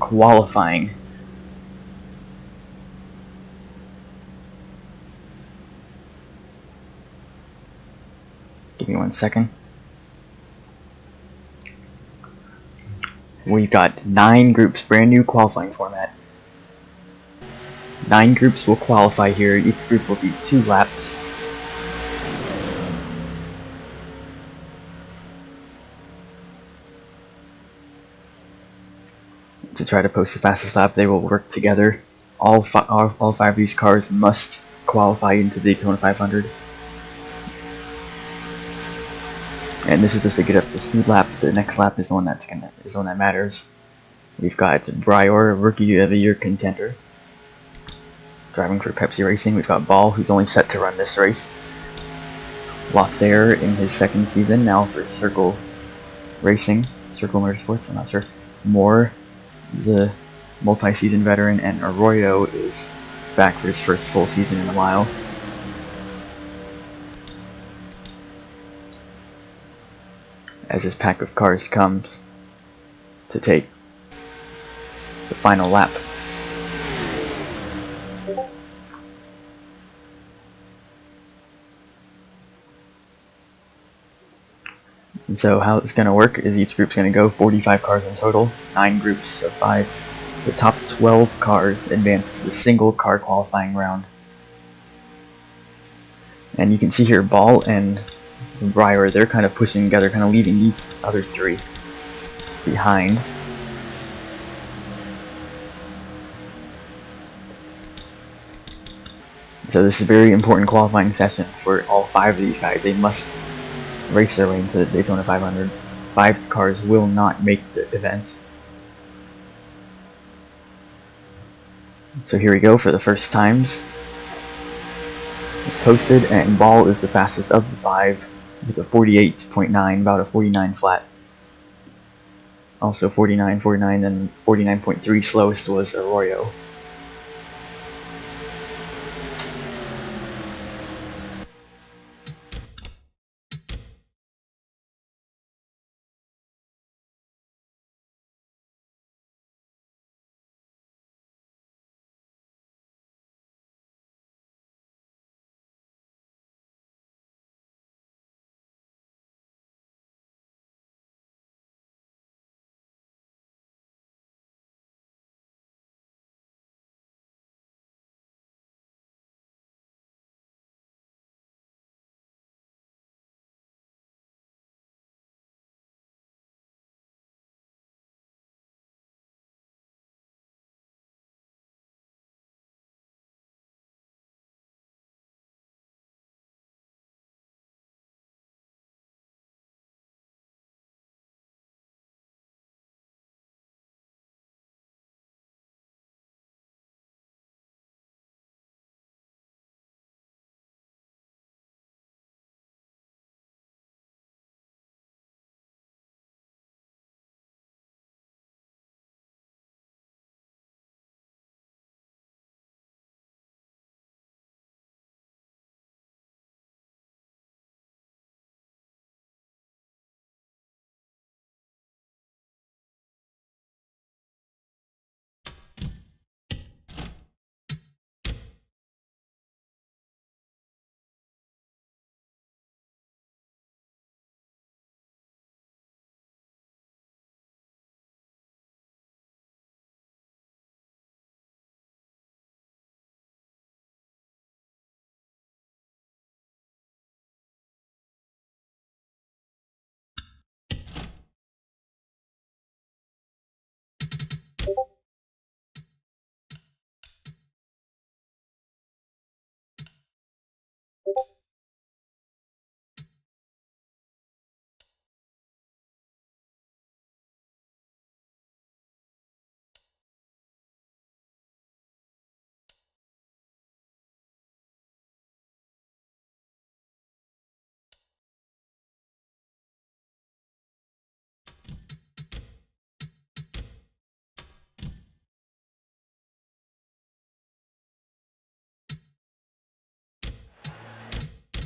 qualifying. Give me 1 second. We've got 9 groups, brand new qualifying format. 9 groups will qualify here. Each group will do 2 laps. To try to post the fastest lap, they will work together. All 5 of these cars must qualify into the Daytona 500. And this is just to get up to speed lap. The next lap is the one that matters. We've got Breyer, Rookie of the Year contender, driving for Pepsi Racing. We've got Ball, who's only set to run this race. Lothair in his 2nd season, now for Circle Racing, Circle Motorsports, I'm not sure. Moore, the multi-season veteran, and Arroyo is back for his first full season in a while. As this pack of cars comes to take the final lap. And so how it's going to work is each group's going to go 45 cars in total, 9 groups of 5. The top 12 cars advance to the single car qualifying round. And you can see here Ball and Breyer, they're kind of pushing together, kind of leaving these other 3 behind. So this is a very important qualifying session for all 5 of these guys. They must race their way into the Daytona 500. 5 cars will not make the event. So here we go for the first times. Posted, and Ball is the fastest of the 5 with a 48.9, about a 49 flat. Also 49, 49, and 49.3 slowest was Arroyo.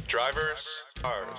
Drivers, cars.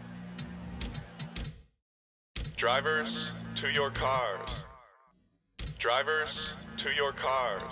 Drivers, to your cars. Drivers, to your cars.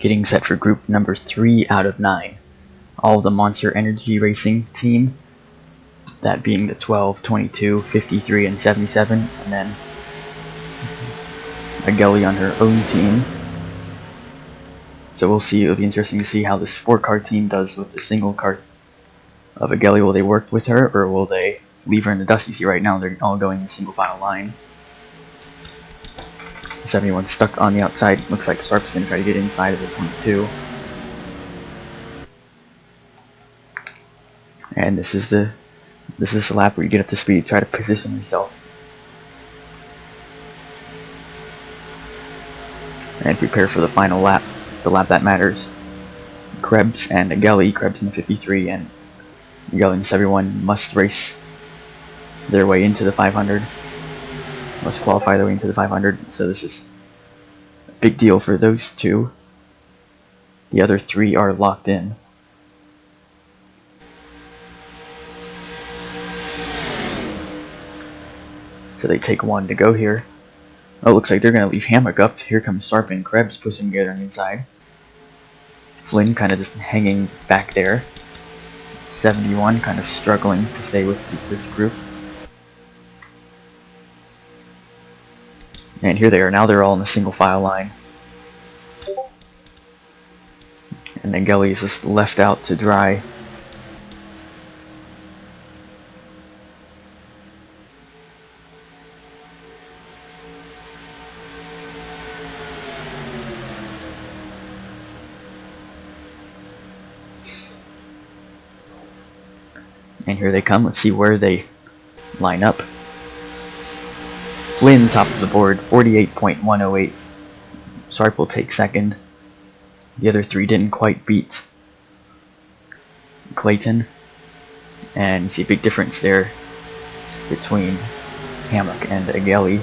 Getting set for group number 3 out of 9. All of the Monster Energy Racing team, that being the 12, 22, 53, and 77, and then a Gelly on her own team. So we'll see, it'll be interesting to see how this 4-car team does with the single car of a Gelly. Will they work with her, or will they leave her in the dust? You see right now they're all going in a single file line. 71 stuck on the outside. Looks like Sarp's going to try to get inside of the 22. And this is the lap where you get up to speed, try to position yourself. And prepare for the final lap, the lap that matters. Krebs and Gelly, Krebs in the 53 and Gelly in the 71 must race their way into the 500. Must qualify their way into the 500, so this is a big deal for those two. The other 3 are locked in. So they take 1 to go here. Oh, looks like they're going to leave Hammock up. Here comes Sarp and Krebs pushing together on the inside. Flynn kind of just hanging back there. 71 kind of struggling to stay with this group. And here they are. Now they're all in a single file line. And then Gelly is just left out to dry. And here they come. Let's see where they line up. Flynn top of the board, 48.108. Sarp will take second. The other 3 didn't quite beat Clayton. And you see a big difference there between Hammock and Gelly.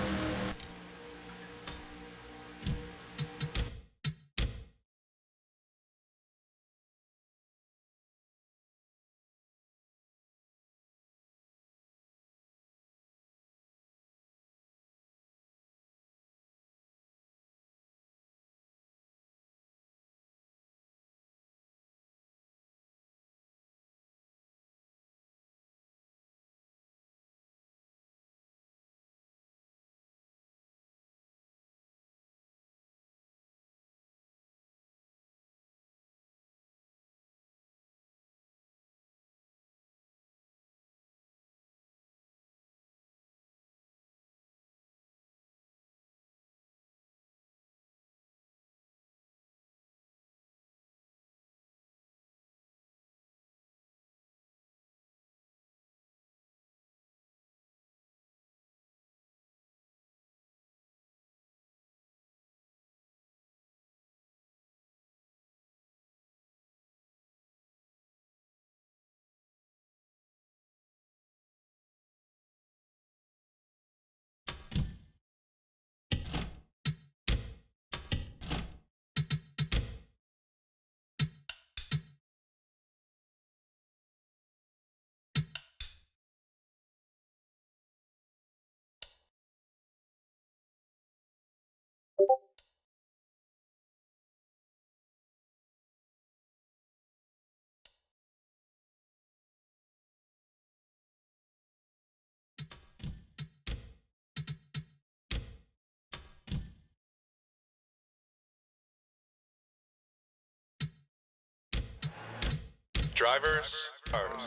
Drivers, cars.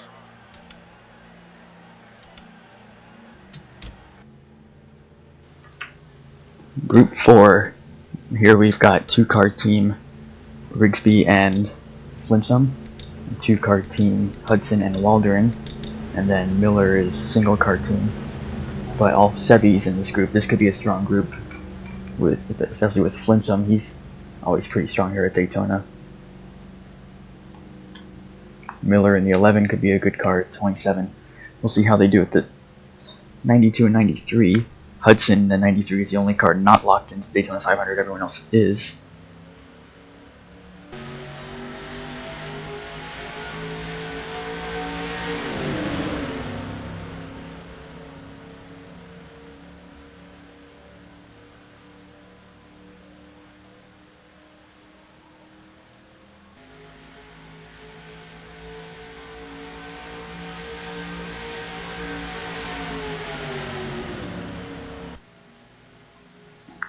Group 4. Here we've got two-card team Rigsby and Flinchum, two-card team Hudson and Waldron, and then Miller is single-card team. But all Chevys in this group. This could be a strong group, especially with Flinchum. He's always pretty strong here at Daytona. Miller in the 11 could be a good card. 27. We'll see how they do with the 92 and 93. Hudson, the 93, is the only card not locked into Daytona 500. Everyone else is.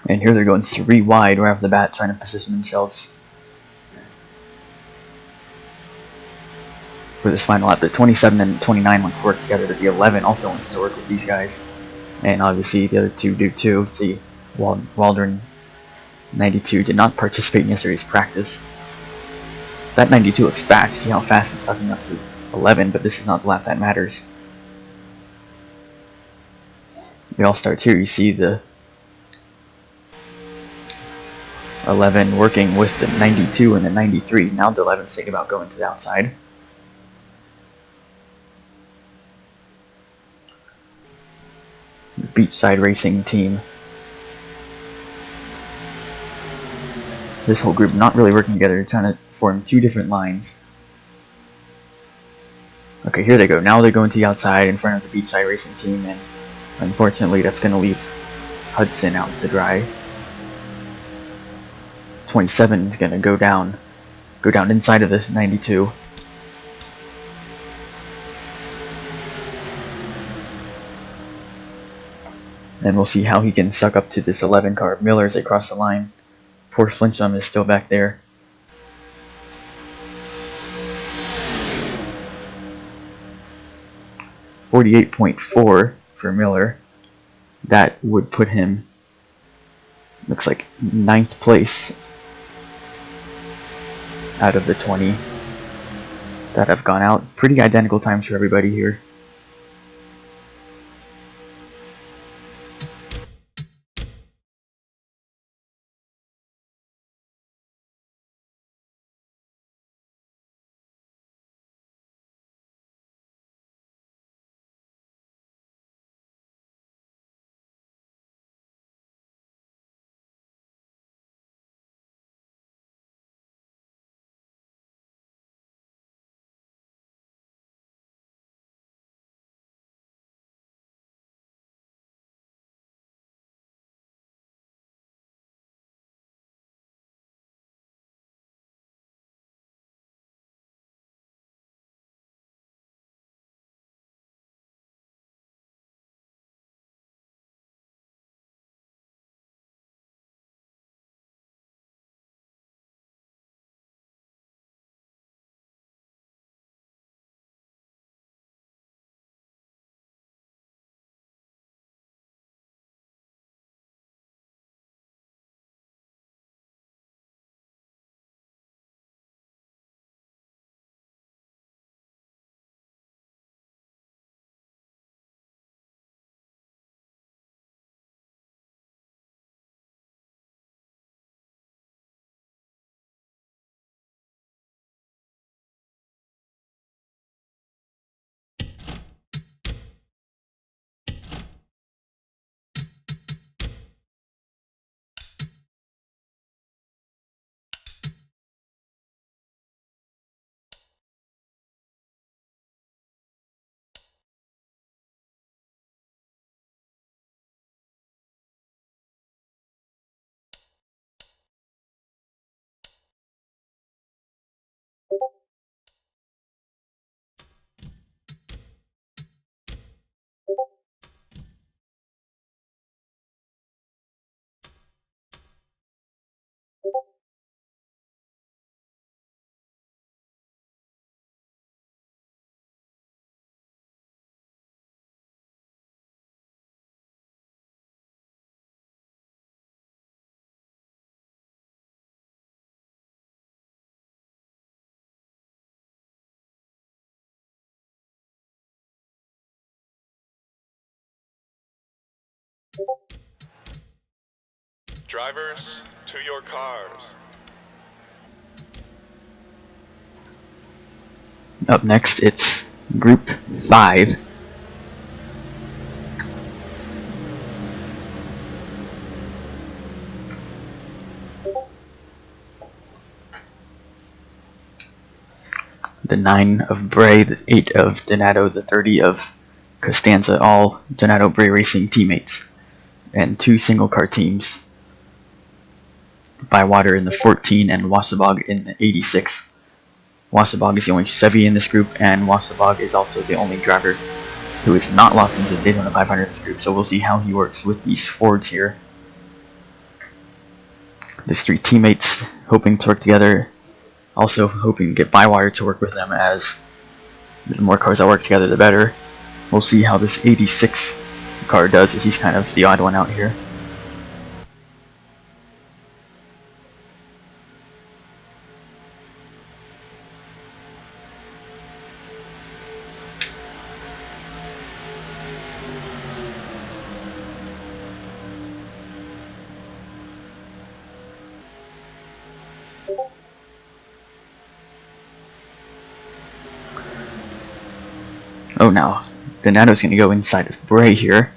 And here they're going 3 wide right off the bat, trying to position themselves for this final lap. The 27 and 29 wants to work together, but the 11 also wants to work with these guys. And obviously the other two do too. See, Waldron 92 did not participate in yesterday's practice. That 92 looks fast. See how fast it's sucking up to 11, but this is not the lap that matters. It all starts here. You see the 11 working with the 92 and the 93. Now the 11's thinking about going to the outside. The beachside racing team. This whole group not really working together, trying to form two different lines. Okay, here they go. Now they're going to the outside in front of the beachside racing team, and unfortunately that's going to leave Hudson out to dry. 27 is going to go down inside of this 92. And we'll see how he can suck up to this 11 car. Miller's across the line. Poor Flinchum is still back there. .48.4 for Miller. That would put him, looks like, 9th place out of the 20 that have gone out. Pretty identical times for everybody here. Drivers, to your cars. Up next, it's Group 5. The 9 of Bray, the 8 of Donato, the 30 of Costanza, all Donato Bray Racing teammates. And 2 single car teams. Bywater in the 14 and Wasabog in the 86. Wasabog is the only Chevy in this group, and Wasabog is also the only driver who is not locked into the Daytona 500 in this group, so we'll see how he works with these Fords here. There's 3 teammates hoping to work together, also hoping to get Bywater to work with them, as the more cars that work together the better. We'll see how this 86 car does, as he's kind of the odd one out here. Oh, now Donato's going to go inside of Bray here,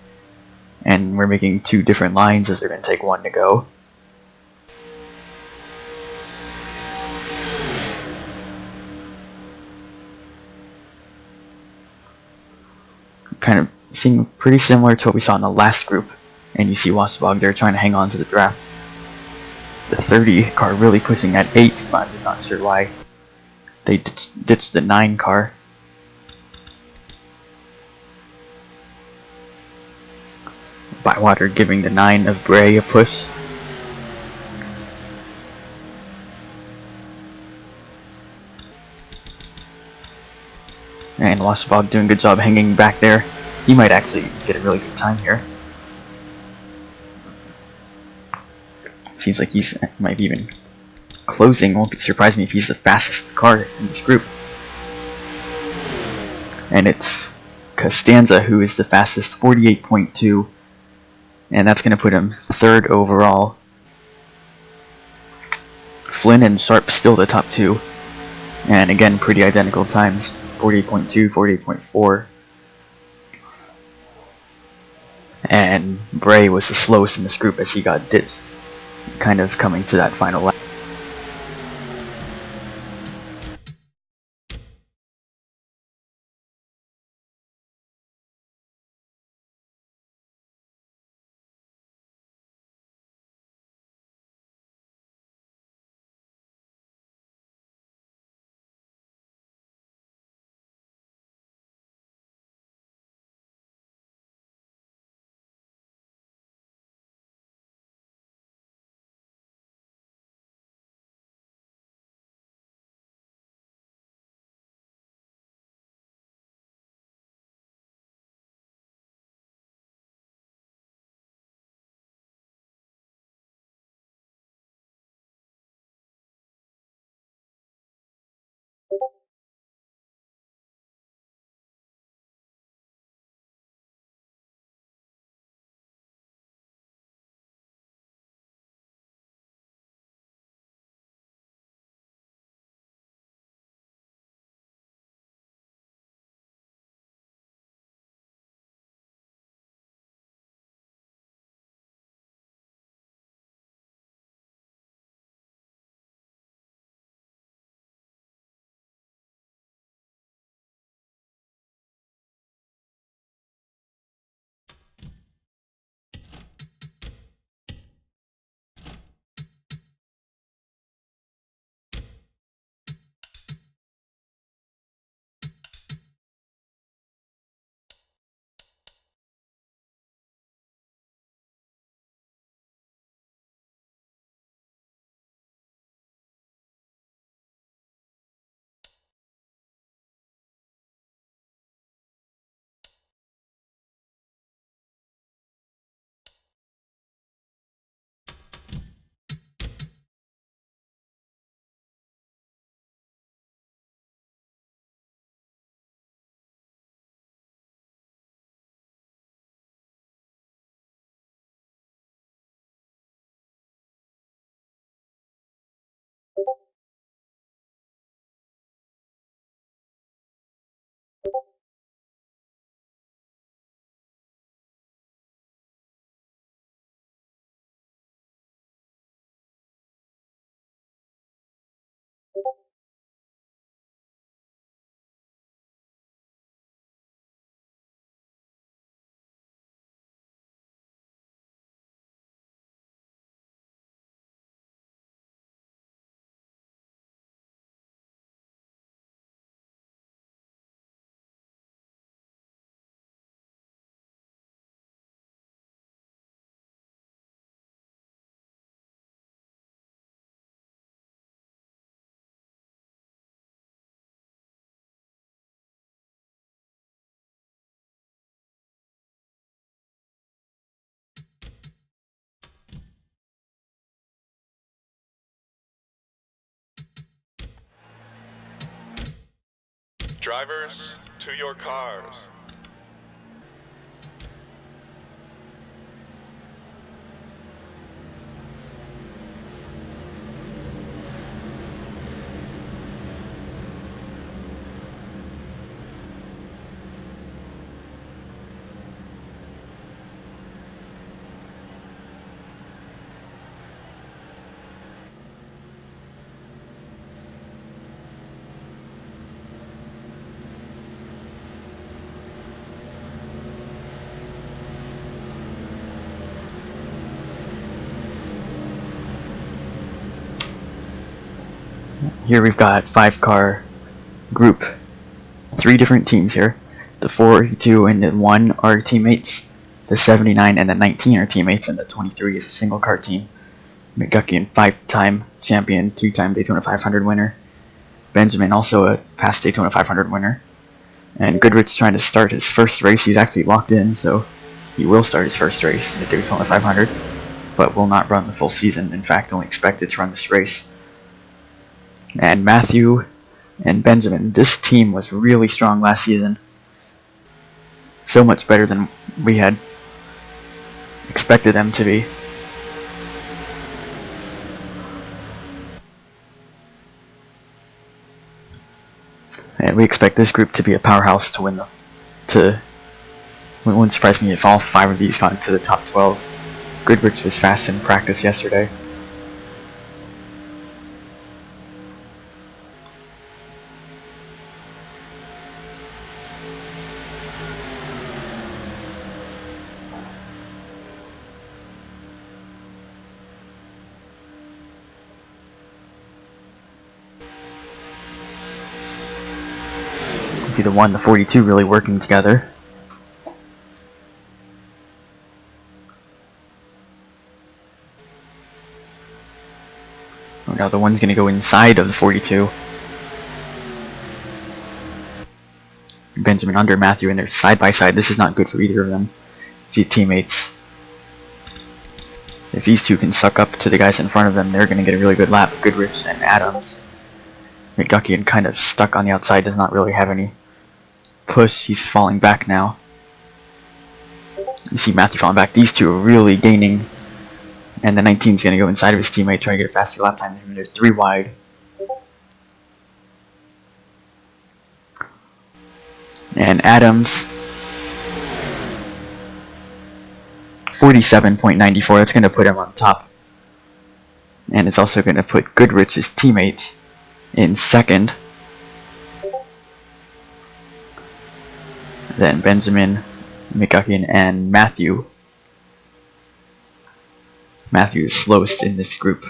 and we're making 2 different lines as they're going to take 1 to go. Kind of seem pretty similar to what we saw in the last group, and you see Wasabog there trying to hang on to the draft. The 30 car really pushing at 8, but I'm just not sure why they ditched the 9 car. Bywater giving the 9 of Bray a push. And Wasabog doing a good job hanging back there. He might actually get a really good time here. Seems like he's might be even closing. Won't surprise me if he's the fastest car in this group. And it's Costanza who is the fastest, 48.2. And that's going to put him 3rd overall. Flynn and Sharp still the top 2. And again, pretty identical times, 48.2, 48.4. And Bray was the slowest in this group as he got ditched, kind of coming to that final lap. Drivers, to your cars. Here we've got 5-car group. 3 different teams here. The 42 and the 1 are teammates. The 79 and the 19 are teammates, and the 23 is a single car team. McGuckian, 5-time champion, 2-time Daytona 500 winner. Benjamin, also a past Daytona 500 winner. And Goodrich trying to start his first race. He's actually locked in, so he will start his first race in the Daytona 500, but will not run the full season. In fact, only expected to run this race. And Matthew and Benjamin, this team was really strong last season. So much better than we had expected them to be. And we expect this group to be a powerhouse to win them. It wouldn't surprise me if all 5 of these got into the top 12. Goodrich was fast in practice yesterday. See the 1, the 42 really working together. Oh, now the 1's going to go inside of the 42. Benjamin under Matthew, and they're side by side. This is not good for either of them. See teammates. If these two can suck up to the guys in front of them, they're going to get a really good lap. Goodrich and Adams. McGuckian kind of stuck on the outside, does not really have any push. He's falling back now. You see Matthew falling back. These two are really gaining, and the 19 is going to go inside of his teammate, trying to get a faster lap time than him. They're 3 wide. And Adams, 47.94. That's going to put him on top, and it's also going to put Goodrich's teammate in second. Then Benjamin, McGuckian, and Matthew. Matthew is slowest in this group.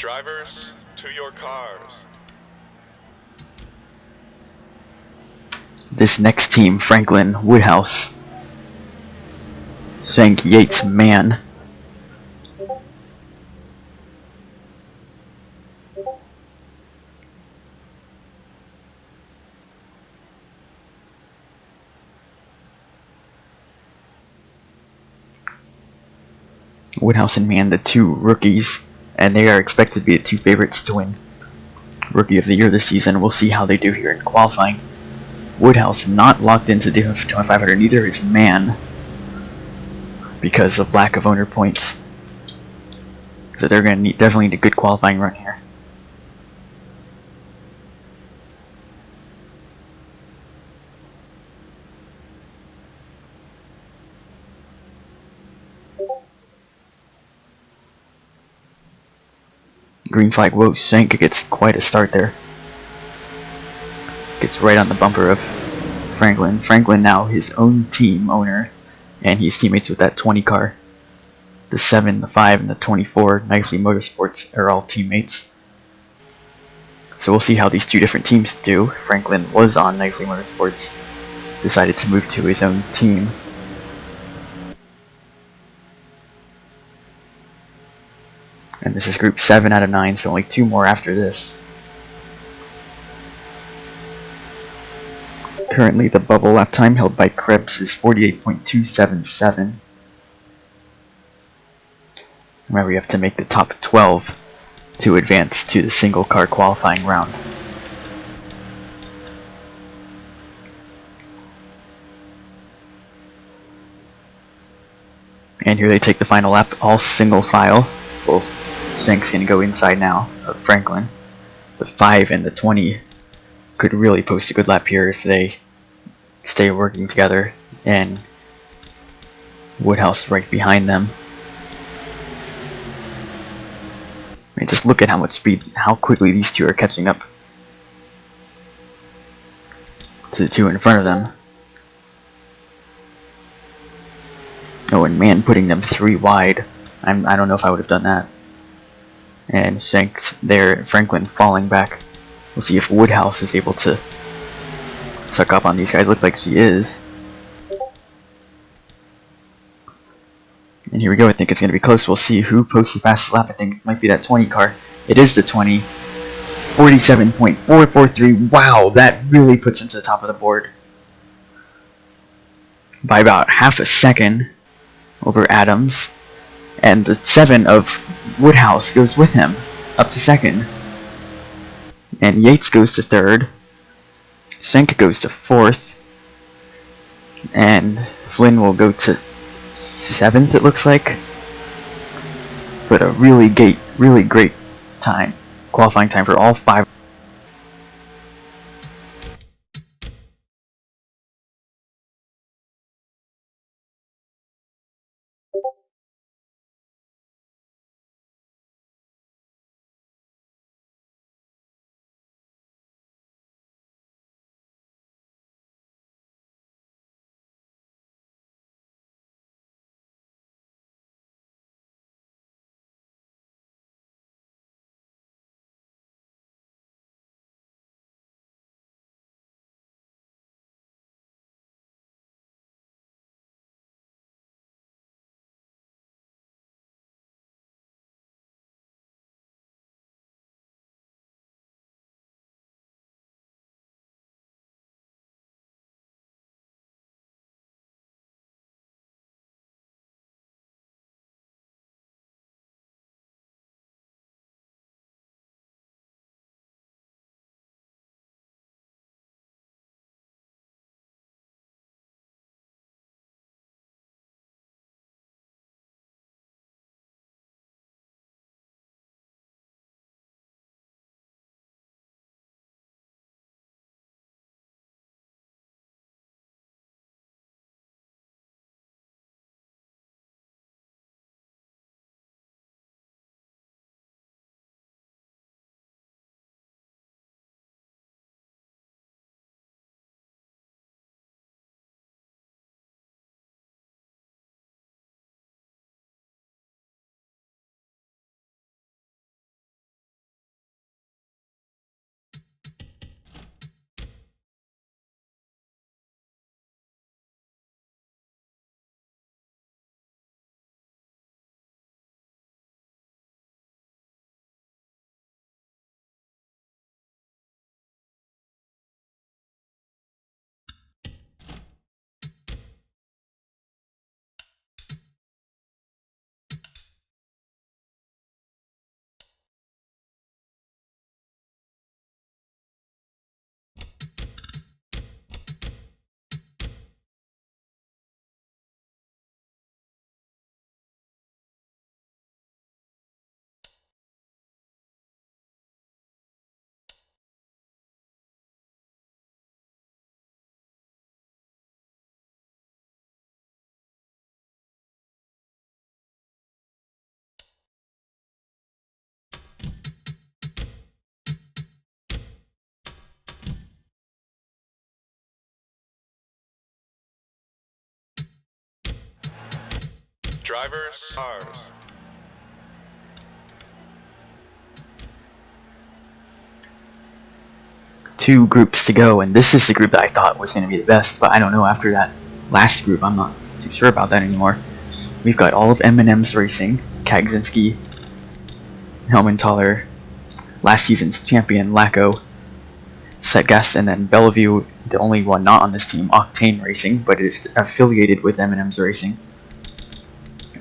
Drivers, to your cars. This next team, Franklin, Woodhouse, Shank, Yates, Mann. Woodhouse and Mann, the two rookies, and they are expected to be the two favorites to win Rookie of the Year this season. We'll see how they do here in qualifying. Woodhouse not locked into Daytona 500, neither is Mann because of lack of owner points. So they're going to definitely need a good qualifying run here. Green flag, whoa, Shank gets quite a start there. Gets right on the bumper of Franklin. Franklin now his own team owner, and he's teammates with that 20 car. The 7, the 5, and the 24 Knightly Motorsports are all teammates. So we'll see how these two different teams do. Franklin was on Knightly Motorsports, decided to move to his own team. And this is group 7 out of 9, so only 2 more after this. Currently the bubble lap time held by Krebs is 48.277. Remember, you have to make the top 12 to advance to the single car qualifying round. And here they take the final lap, all single file. Well, Shank's going to go inside now of Franklin. The 5 and the 20 could really post a good lap here if they stay working together, and Woodhouse right behind them. I mean, just look at how much speed, how quickly these two are catching up to the two in front of them. Oh, and Mann putting them 3 wide. I don't know if I would have done that. And Shank's there, Franklin falling back. We'll see if Woodhouse is able to suck up on these guys. Look like she is. And here we go. I think it's going to be close. We'll see who posts the fastest lap. I think it might be that 20 car. It is the 20. 47.443. Wow, that really puts him to the top of the board by about half a second over Adams. And the 7 of Woodhouse goes with him up to second. And Yates goes to third. Schenk goes to fourth. And Flynn will go to 7th, it looks like. But a really great time, qualifying time for all 5. Drivers, cars. Two groups to go, and this is the group that I thought was going to be the best, but I don't know, after that last group, I'm not too sure about that anymore. We've got all of M&M's Racing, Kagzinski, Helmentaler, last season's champion, Lacko, Setgas, and then Bellevue, the only one not on this team, Octane Racing, but it is affiliated with M&M's Racing.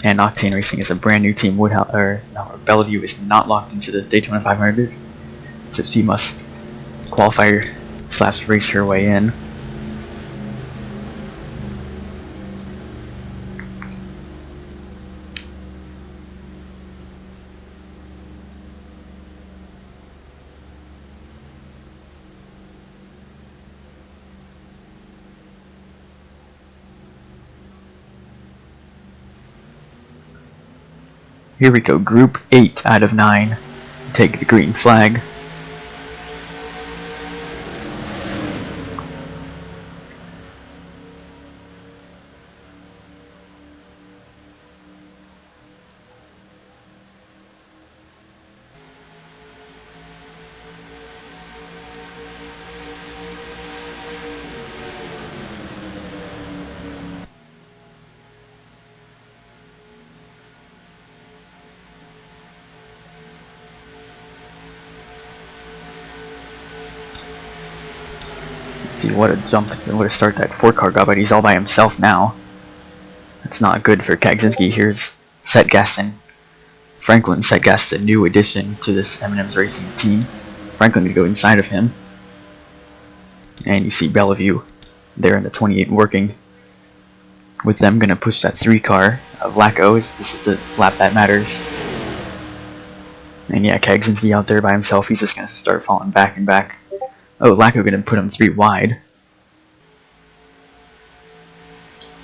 And Octane Racing is a brand new team. Bellevue is not locked into the Daytona 500, so she must qualify / race her way in. Here we go, Group 8 out of 9. Take the green flag. See what a jump, what a start that 4-car got, but he's all by himself now. That's not good for Kagzinski. Here's Setgas, Franklin. Setgas, a new addition to this M&M's Racing team. Franklin would go inside of him. And you see Bellevue there in the 28 working with them, gonna push that 3-car of Lacko. This is the lap that matters. And yeah, Kagzinski out there by himself. He's just gonna start falling back and back. Oh, Lacko gonna put him 3 wide.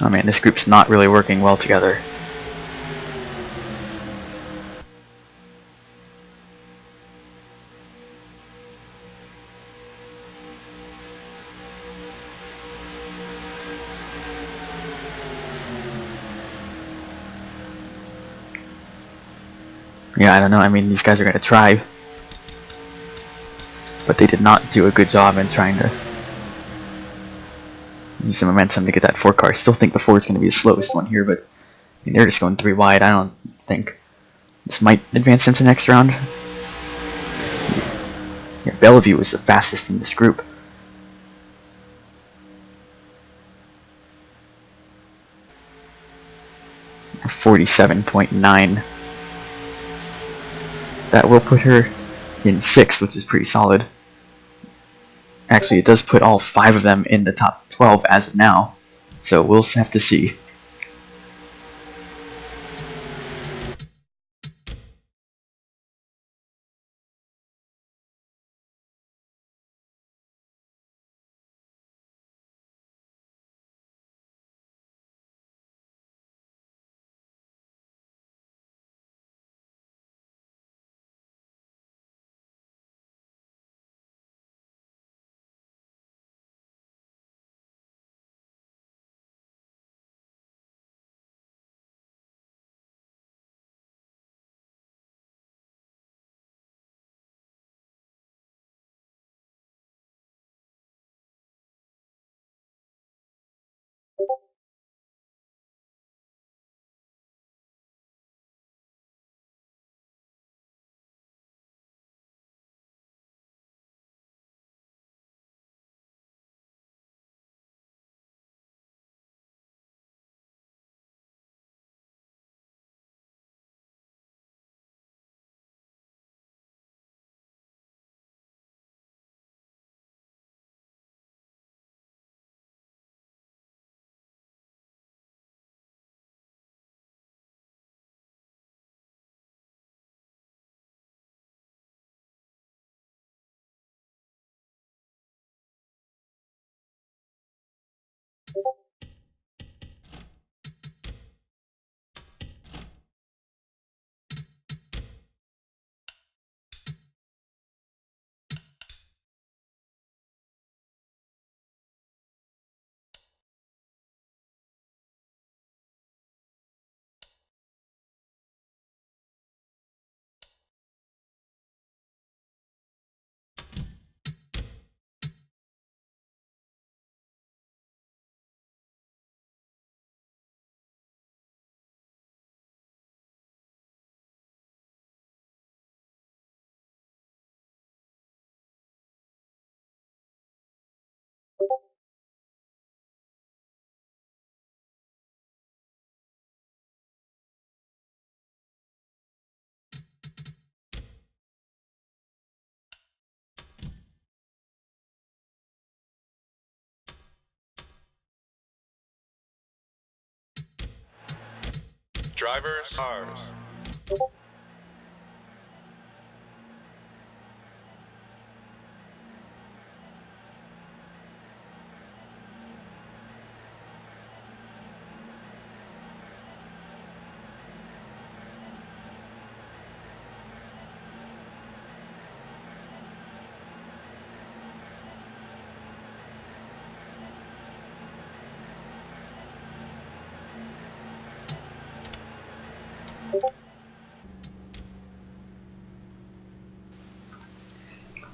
Oh man, this group's not really working well together. Yeah, I don't know. I mean, these guys are gonna try, but they did not do a good job in trying to use some momentum to get that 4-car. I still think the 4 is going to be the slowest one here, but I mean, they're just going 3 wide. I don't think this might advance them to the next round. Yeah, Bellevue was the fastest in this group. .47.9. That will put her in 6th, which is pretty solid. Actually, it does put all 5 of them in the top 12 as of now, so we'll have to see. Drivers, cars.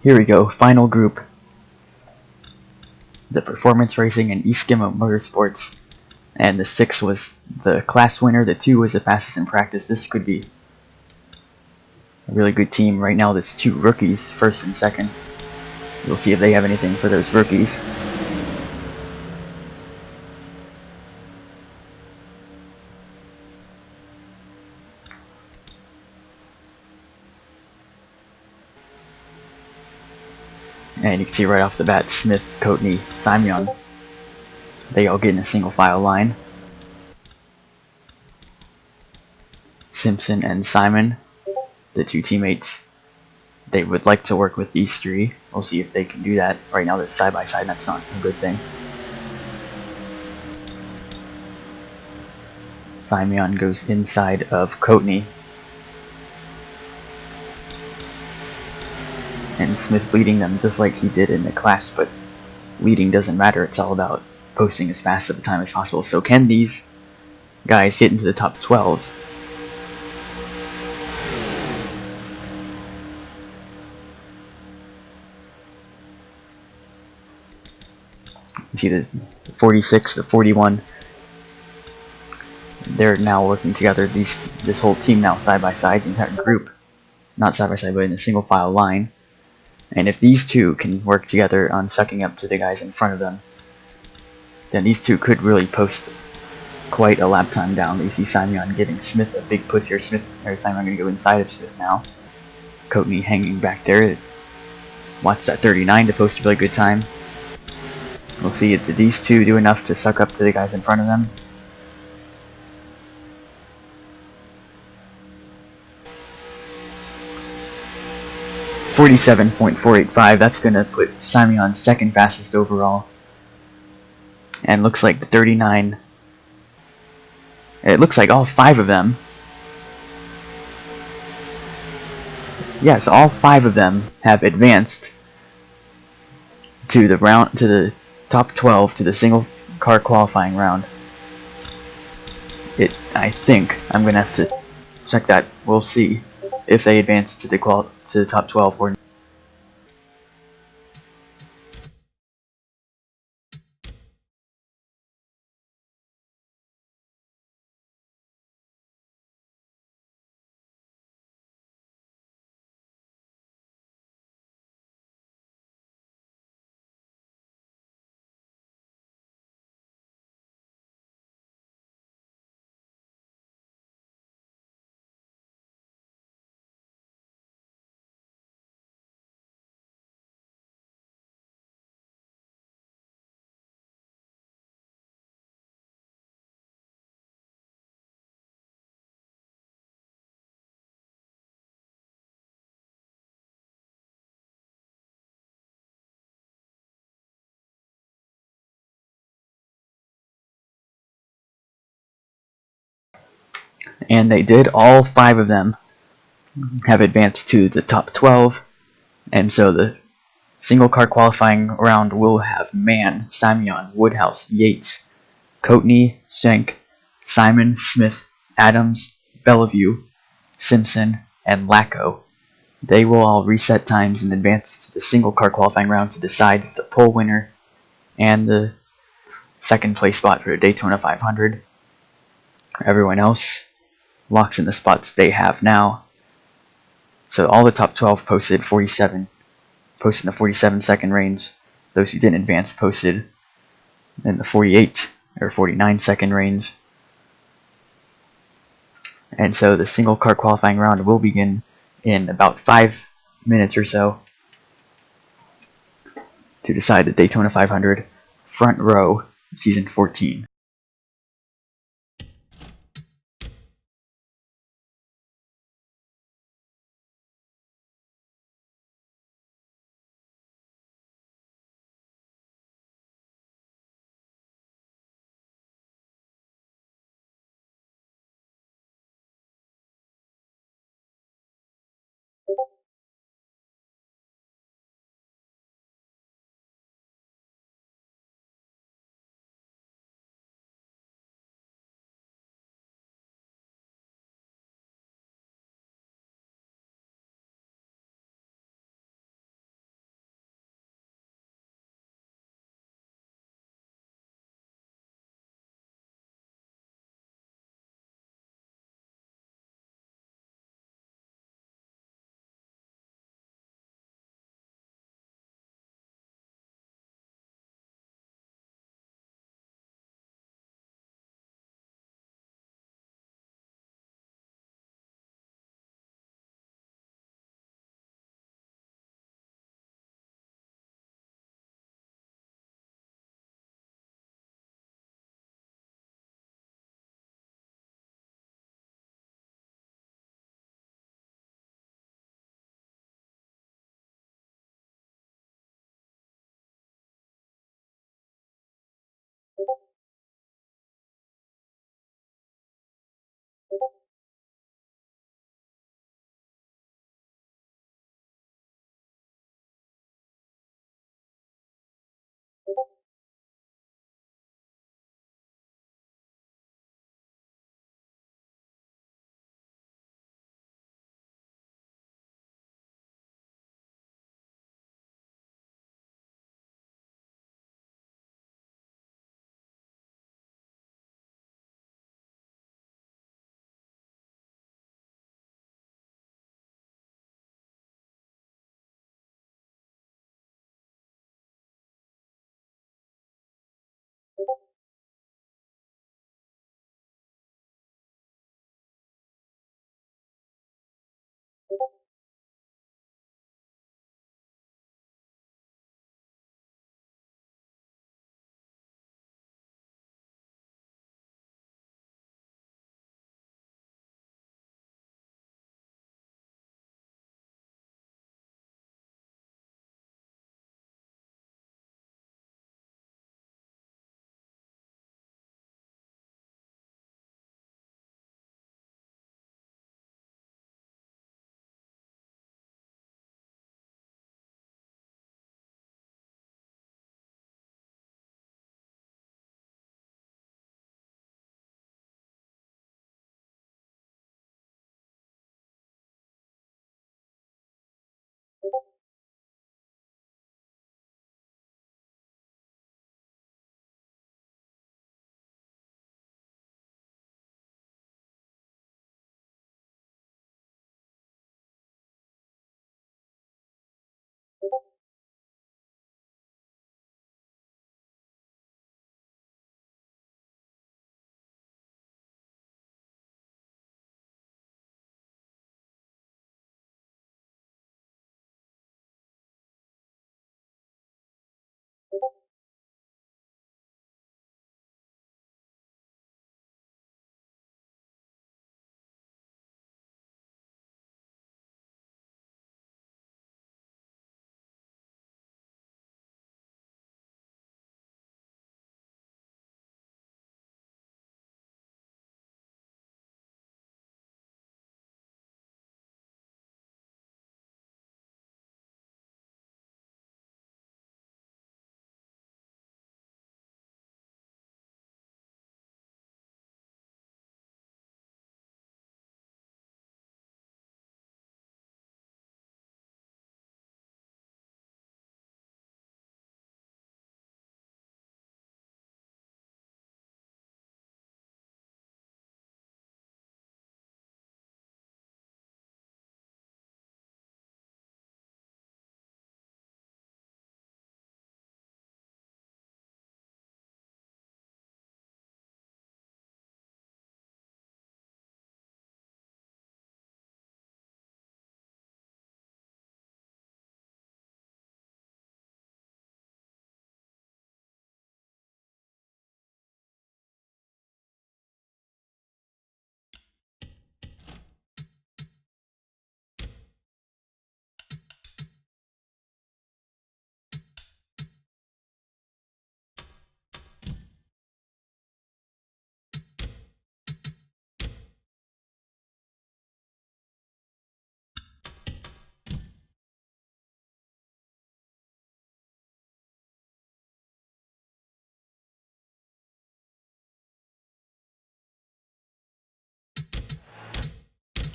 Here we go, final group. The Performance Racing and Eskimo Motorsports. And the 6 was the class winner, the 2 was the fastest in practice. This could be a really good team. Right now there's 2 rookies, first and second. We'll see if they have anything for those rookies. And you can see right off the bat, Smith, Coatney, Simeon, they all get in a single file line. Simpson and Simon, the 2 teammates, they would like to work with these 3. We'll see if they can do that. Right now they're side by side, and that's not a good thing. Simeon goes inside of Coatney. And Smith leading them just like he did in the clash, but leading doesn't matter. It's all about posting as fast of a time as possible. So can these guys get into the top 12? You see the 46, the 41. They're now working together. This whole team now side by side, the entire group, not side by side, but in a single file line. And if these 2 can work together on sucking up to the guys in front of them, then these 2 could really post quite a lap time down. You see Simeon giving Smith a big push here. Simeon going to go inside of Smith now. Coatney hanging back there. Watch that 39 to post a really good time. We'll see if these 2 do enough to suck up to the guys in front of them. .485, that's going to put Simeon second fastest overall. And looks like the 39, it looks like all 5 of them, yes, all 5 of them have advanced to the top 12, to the single car qualifying round. I think I'm going to have to check that. We'll see if they advance to the top 12 or not. And they did. All 5 of them have advanced to the top 12, and so the single car qualifying round will have Mann, Simeon, Woodhouse, Yates, Coatney, Schenk, Simon, Smith, Adams, Bellevue, Simpson, and Lacko. They will all reset times and advance to the single car qualifying round to decide the pole winner and the second place spot for the Daytona 500. Everyone else locks in the spots they have now. So all the top 12 posted in the 47 second range. Those who didn't advance posted in the 48 or 49 second range. And so the single car qualifying round will begin in about 5 minutes or so to decide the Daytona 500 Front Row Season 14.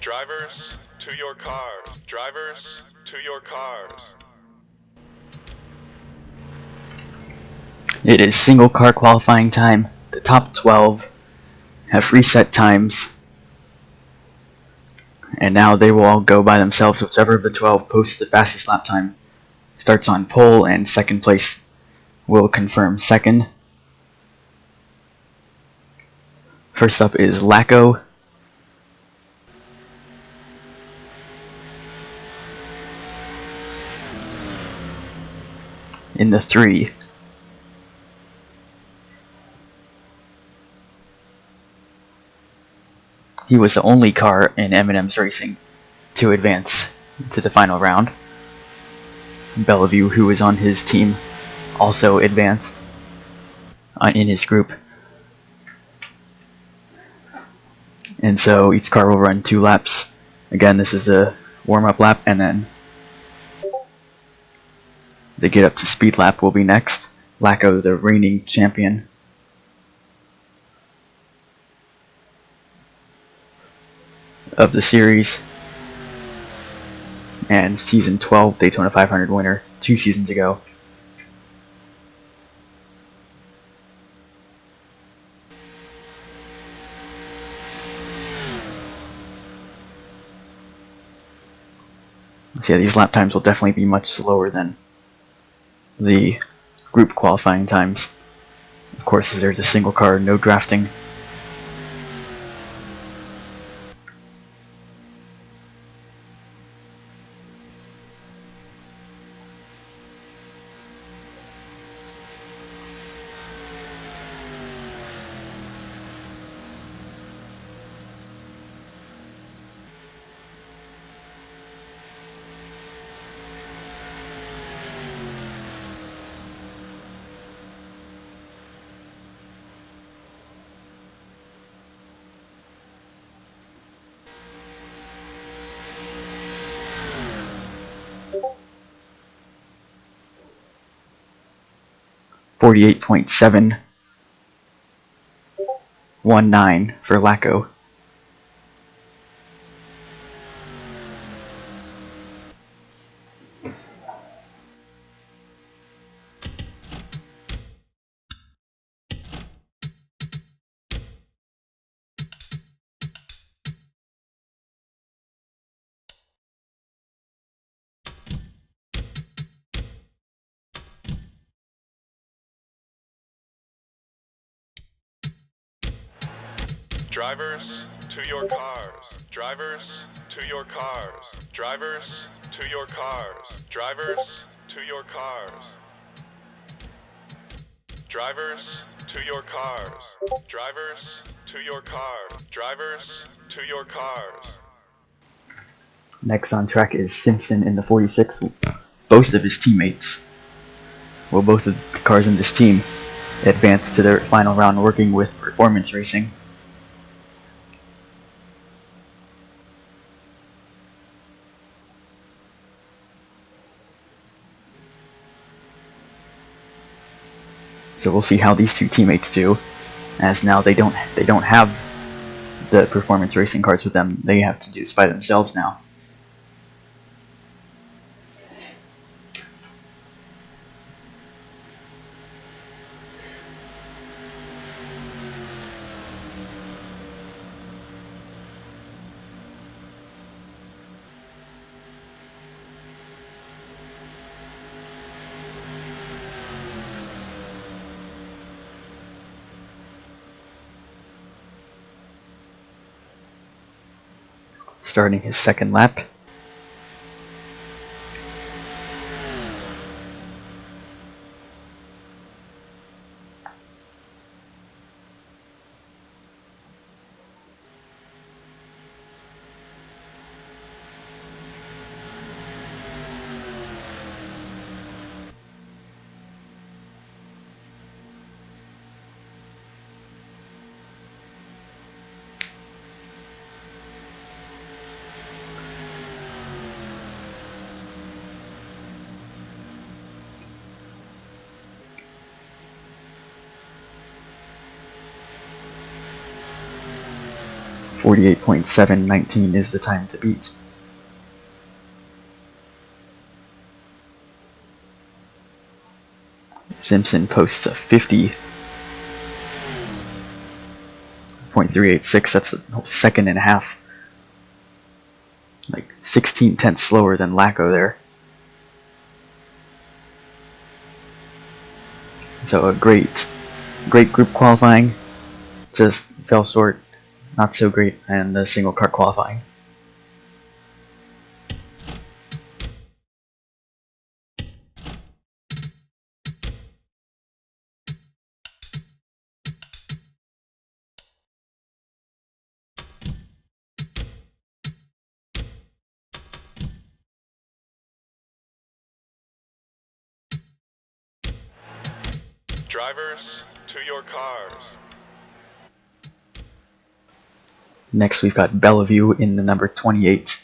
Drivers, to your cars. Drivers, to your cars. It is single car qualifying time. The top 12 have reset times, and now they will all go by themselves. Whichever of the 12 posts the fastest lap time starts on pole, and second place will confirm second. First up is Lacko. In the 3. He was the only car in M&M's Racing to advance to the final round. Bellevue, who was on his team, also advanced in his group. And so each car will run 2 laps. Again, this is a warm-up lap, and then the get up to speed lap will be next. Lacko, the reigning champion. Of the series, and season 12 Daytona 500 winner 2 seasons ago. So yeah, these lap times will definitely be much slower than the group qualifying times. Of course, there's a single car, no drafting. .719 for Lacko. Drivers, to your cars. Drivers, to your cars. Drivers, to your cars. Drivers, to your cars. Drivers, to your cars. Drivers, to your cars. Drivers, to your cars. Next on track is Simpson in the 46. Both of his teammates, well, both of the cars in this team, advanced to their final round working with Performance Racing. So we'll see how these two teammates do, as now they don't have the Performance Racing cars with them. They have to do this by themselves now. Starting his second lap. 48.719 is the time to beat. Simpson posts a 50.386. That's a whole second and a half. Like 16 tenths slower than Lacko there. So a great group qualifying. Just fell short. Not so great in the single car qualifying. Drivers, to your cars. Next we've got Bellevue in the number 28.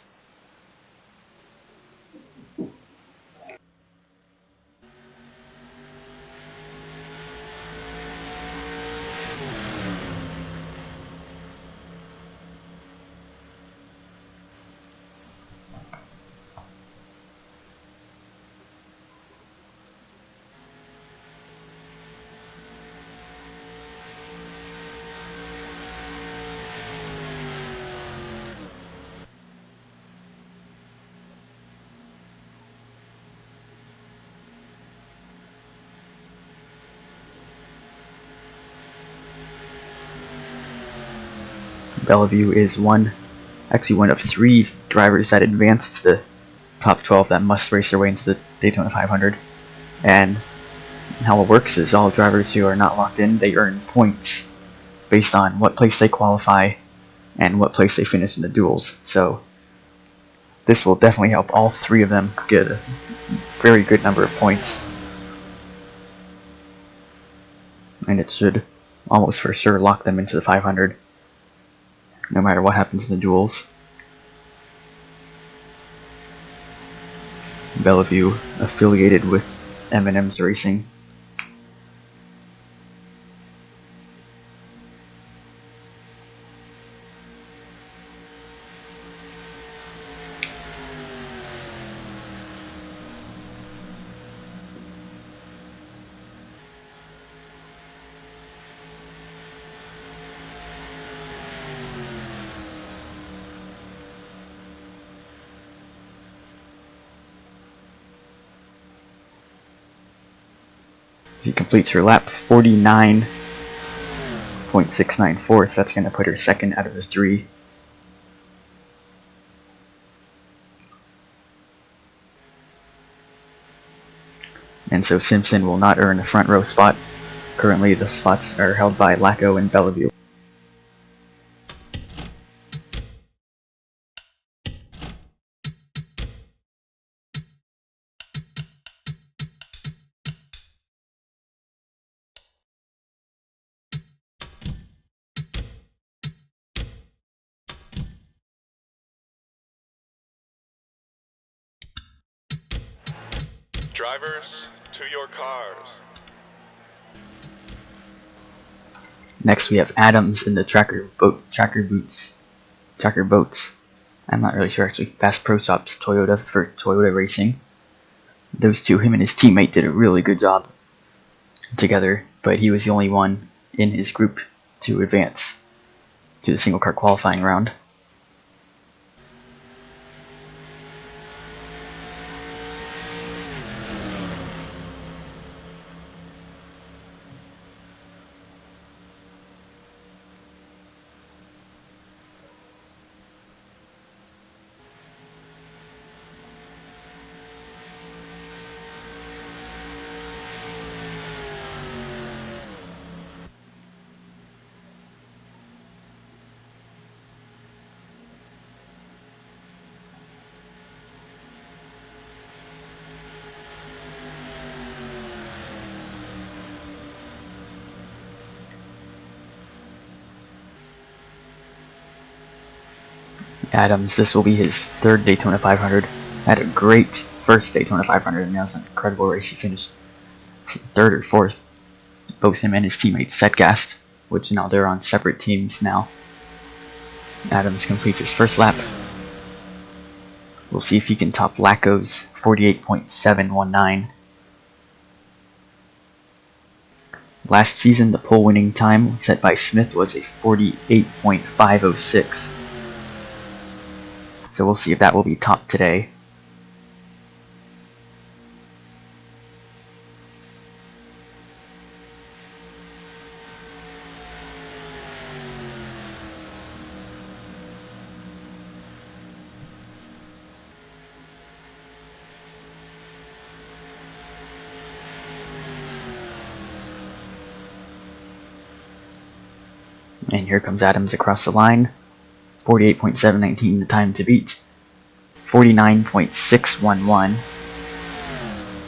Bellevue is one of 3 drivers that advanced to the top 12 that must race their way into the Daytona 500. And how it works is all drivers who are not locked in, they earn points based on what place they qualify and what place they finish in the duels. So this will definitely help all 3 of them get a very good number of points. And it should almost for sure lock them into the 500. No matter what happens in the duels. Bellevue affiliated with M&M's Racing. She completes her lap 49.694, so that's going to put her second out of the 3. And so Simpson will not earn a front row spot. Currently the spots are held by Lacko and Bellevue. Drivers, to your cars. Next we have Adams in the tracker boats. I'm not really sure actually. Fast Pro Shops Toyota for Toyota Racing. Those two, him and his teammate, did a really good job together, but he was the only one in his group to advance to the single car qualifying round. Adams, this will be his 3rd Daytona 500. Had a great first Daytona 500, and that was an incredible race. He finished 3rd or 4th. Both him and his teammate Setgast, which now they're on separate teams now. Adams completes his first lap. We'll see if he can top Lacko's 48.719. Last season, the pole winning time set by Smith was a 48.506. So we'll see if that will be topped today. And here comes Adams across the line. 48.719 the time to beat. 49.611.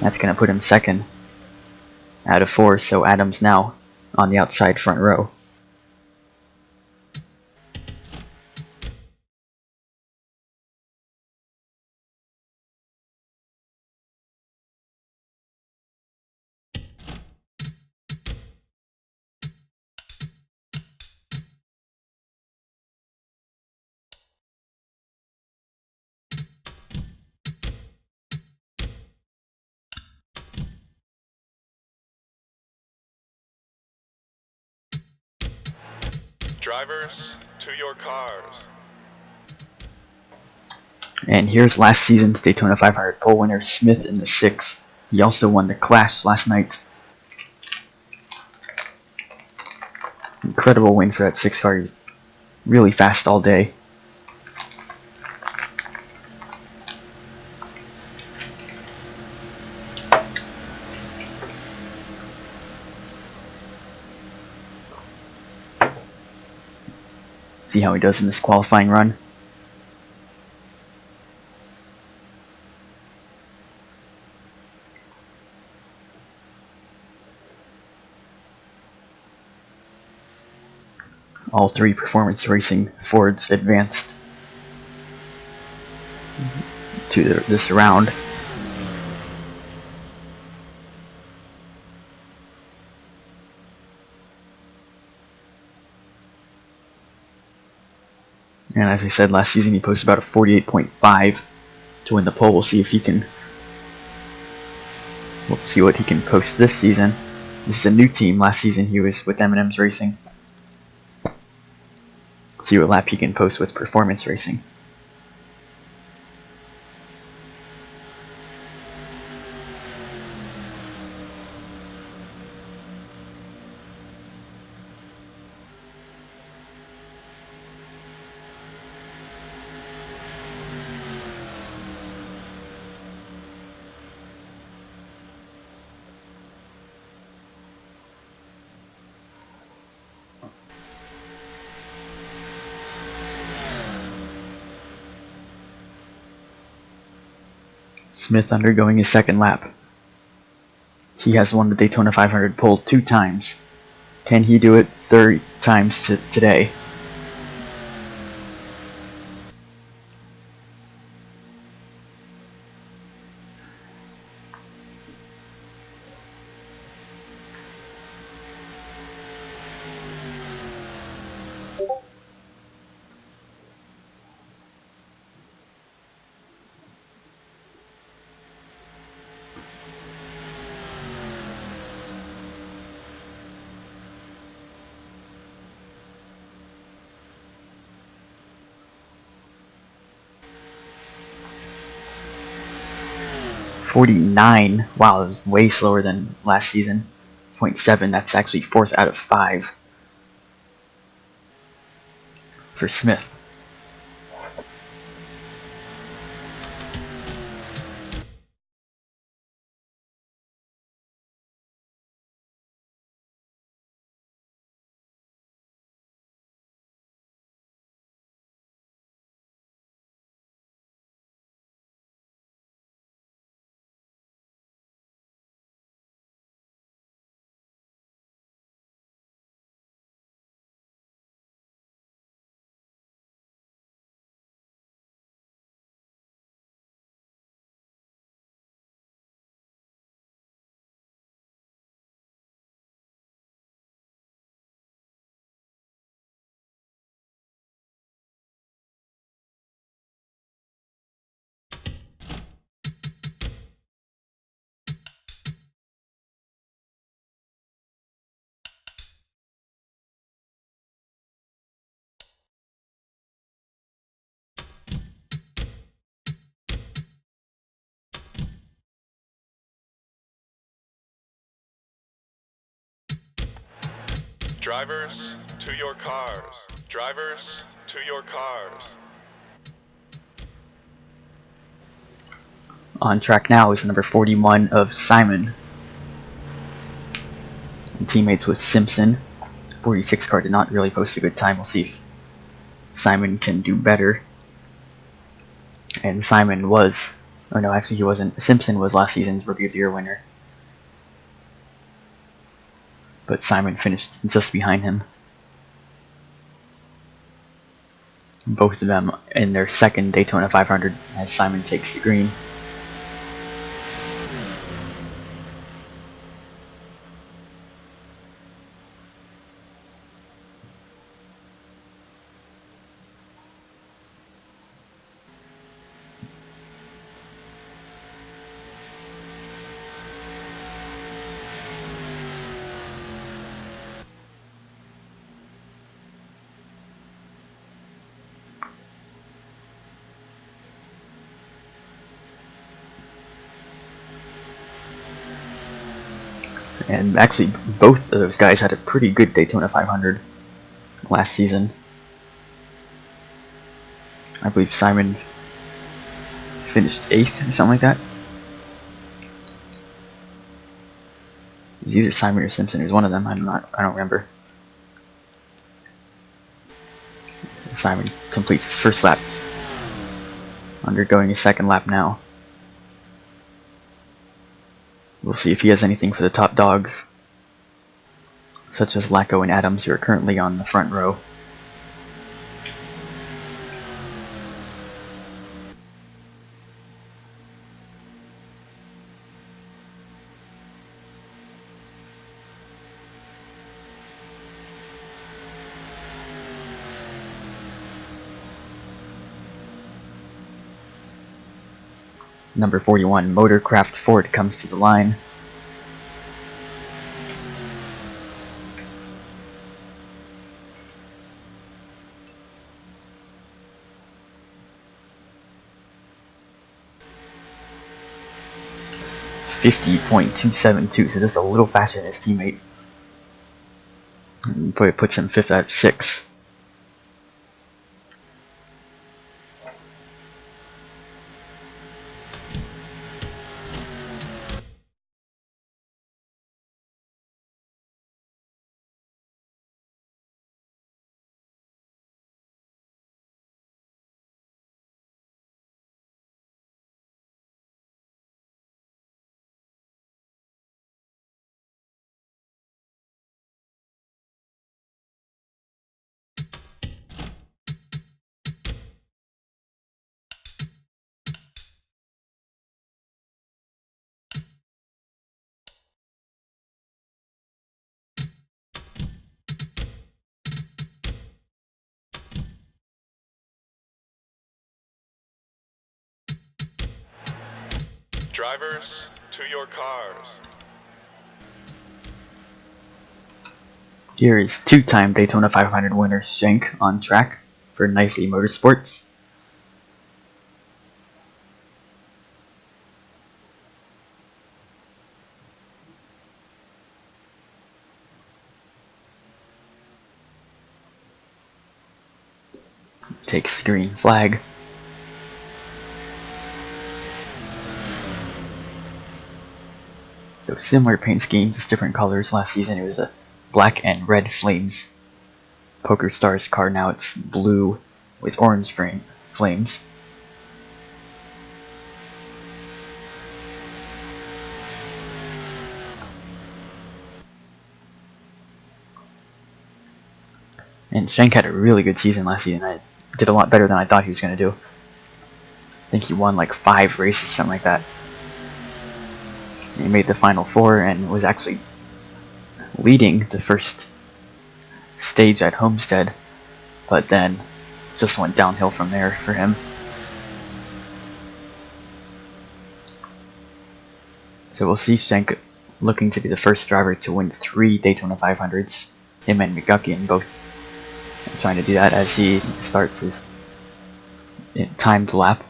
That's going to put him second out of 4, so Adams now on the outside front row. Drivers, to your cars. And here's last season's Daytona 500 pole winner, Smith in the 6. He also won the Clash last night. Incredible win for that 6 car. He was really fast all day. See how he does in this qualifying run. All 3 performance racing Fords advanced to this round. And as I said, last season he posted about a 48.5 to win the pole. We'll see if he can. We'll see what he can post this season. This is a new team. Last season he was with M&M's Racing. See what lap he can post with Performance Racing. Smith undergoing his second lap. He has won the Daytona 500 pole 2 times. Can he do it 3 times today? .49. Wow, that was way slower than last season. .7. That's actually 4th out of 5 for Smith. Drivers, to your cars. Drivers, to your cars. On track now is number 41 of Simon. And teammates with Simpson. 46 car did not really post a good time. We'll see if Simon can do better. And Simon was, or no, actually he wasn't. Simpson was last season's Rookie of the Year winner. But Simon finished just behind him. Both of them in their second Daytona 500 as Simon takes the green. And actually, both of those guys had a pretty good Daytona 500 last season. I believe Simon finished 8th or something like that. It was either Simon or Simpson. It was one of them. I don't remember. Simon completes his first lap, undergoing his second lap now. We'll see if he has anything for the top dogs, such as Lacko and Adams, who are currently on the front row. Number 41, Motorcraft Ford, comes to the line. .272, so just a little faster than his teammate. But it puts him 5th out of 6. Drivers, to your cars. Here is two-time Daytona 500 winner Schenk on track for Knifely Motorsports. Takes the green flag. So similar paint scheme, just different colors. Last season it was a black and red flames. Poker Stars car, now it's blue with orange flames. And Schenk had a really good season last season. I did a lot better than I thought he was going to do. I think he won like 5 races, something like that. He made the final 4 and was actually leading the first stage at Homestead, but then just went downhill from there for him. So we'll see Schenk looking to be the first driver to win 3 Daytona 500s. Him and McGuckian both trying to do that as he starts his timed lap.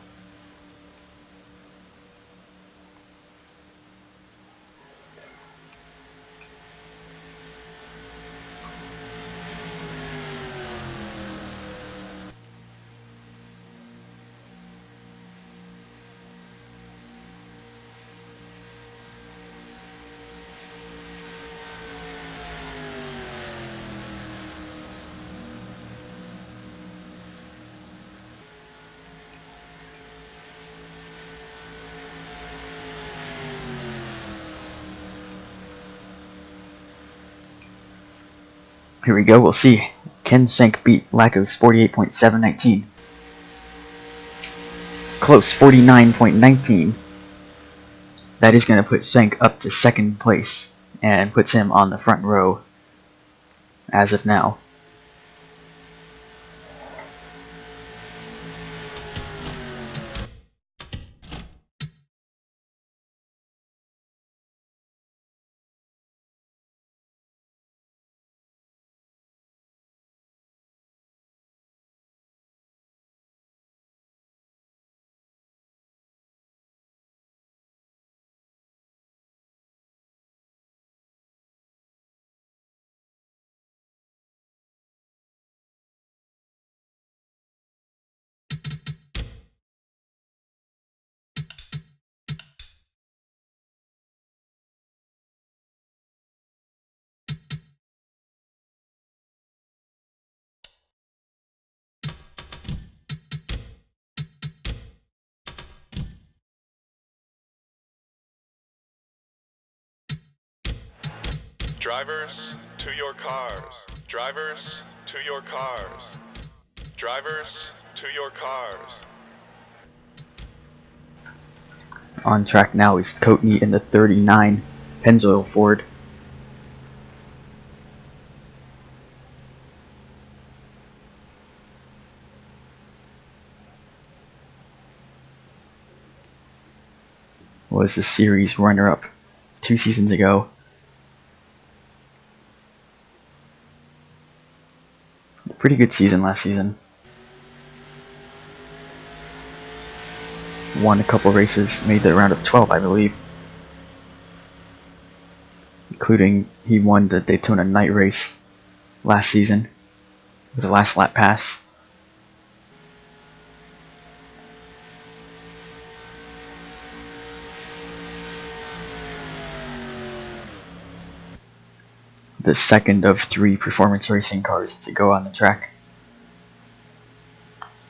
Here we go, we'll see. Can Shank beat Lacko's 48.719? Close, 49.19. That is going to put Shank up to second place and puts him on the front row as of now. Drivers, to your cars. Drivers, to your cars. Drivers, to your cars. On track now is Coatney in the 39 Pennzoil Ford. Was the series runner-up 2 seasons ago. Pretty good season last season. Won a couple races, made the round of 12, I believe. Including, he won the Daytona night race last season. It was a last lap pass. The second of 3 performance racing cars to go on the track.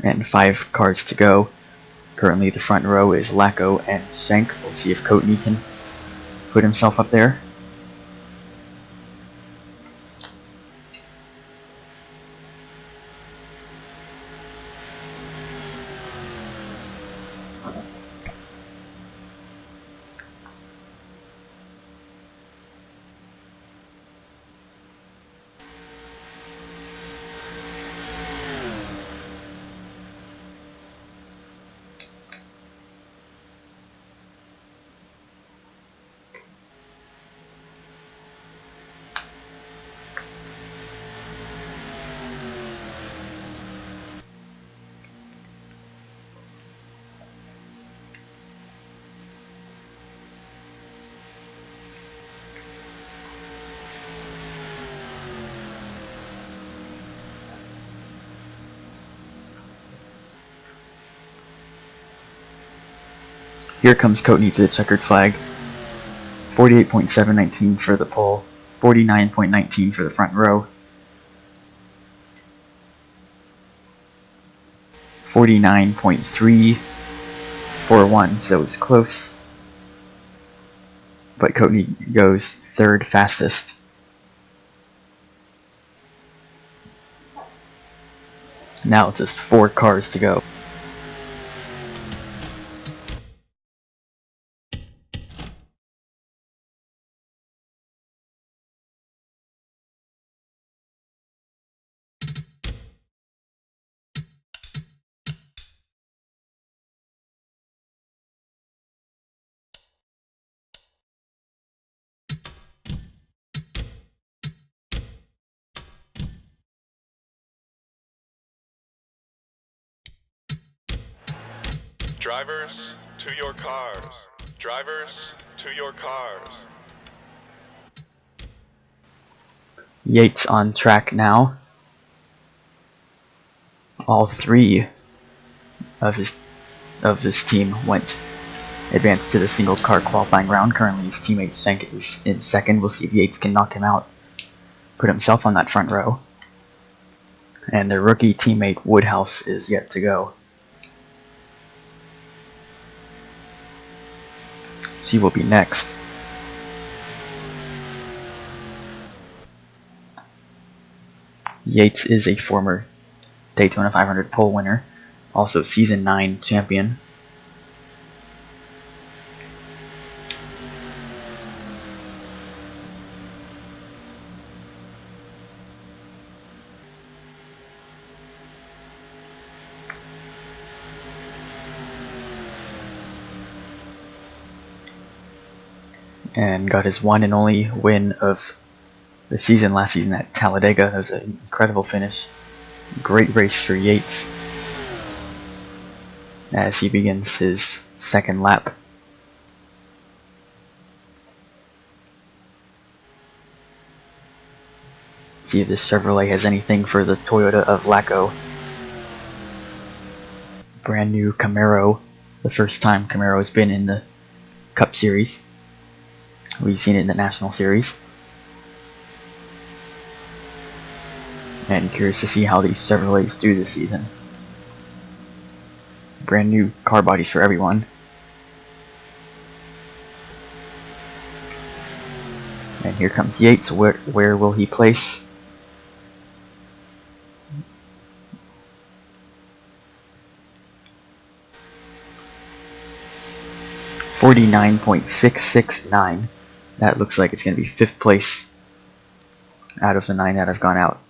And 5 cars to go. Currently the front row is Lacko and Shank. We'll see if Coatney can put himself up there. Here comes Coatney to the checkered flag. 48.719 for the pole, 49.19 for the front row, 49.341, so it's close. But Coatney goes third fastest. Now just 4 cars to go. Drivers, to your cars. Drivers, to your cars. Yates on track now. All 3 of his team advanced to the single car qualifying round. Currently his teammate Shank is in second. We'll see if Yates can knock him out, put himself on that front row. And their rookie teammate Woodhouse is yet to go. She will be next. Yates is a former Daytona 500 pole winner, also Season 9 champion. And got his one and only win of the season last season at Talladega. That was an incredible finish. Great race for Yates as he begins his second lap. See if this Chevrolet has anything for the Toyota of Laco. Brand new Camaro. The first time Camaro has been in the Cup Series. We've seen it in the National Series. And curious to see how these Chevrolets do this season. Brand new car bodies for everyone. And here comes Yates. Where will he place? .669. That looks like it's going to be 5th place out of the 9 that have gone out.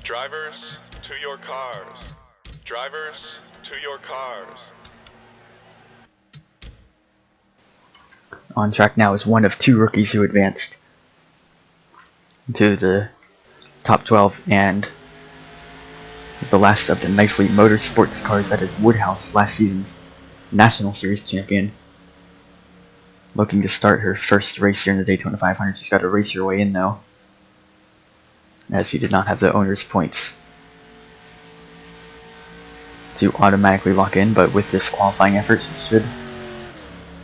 Drivers, to your cars. Drivers, to your cars. On track now is one of 2 rookies who advanced to the top 12, and the last of the Knifely Motorsports cars, that is Woodhouse, last season's National Series champion. Looking to start her first race here in the Daytona 500. She's got to race her way in though, as she did not have the owner's points to automatically lock in, but with this qualifying effort she should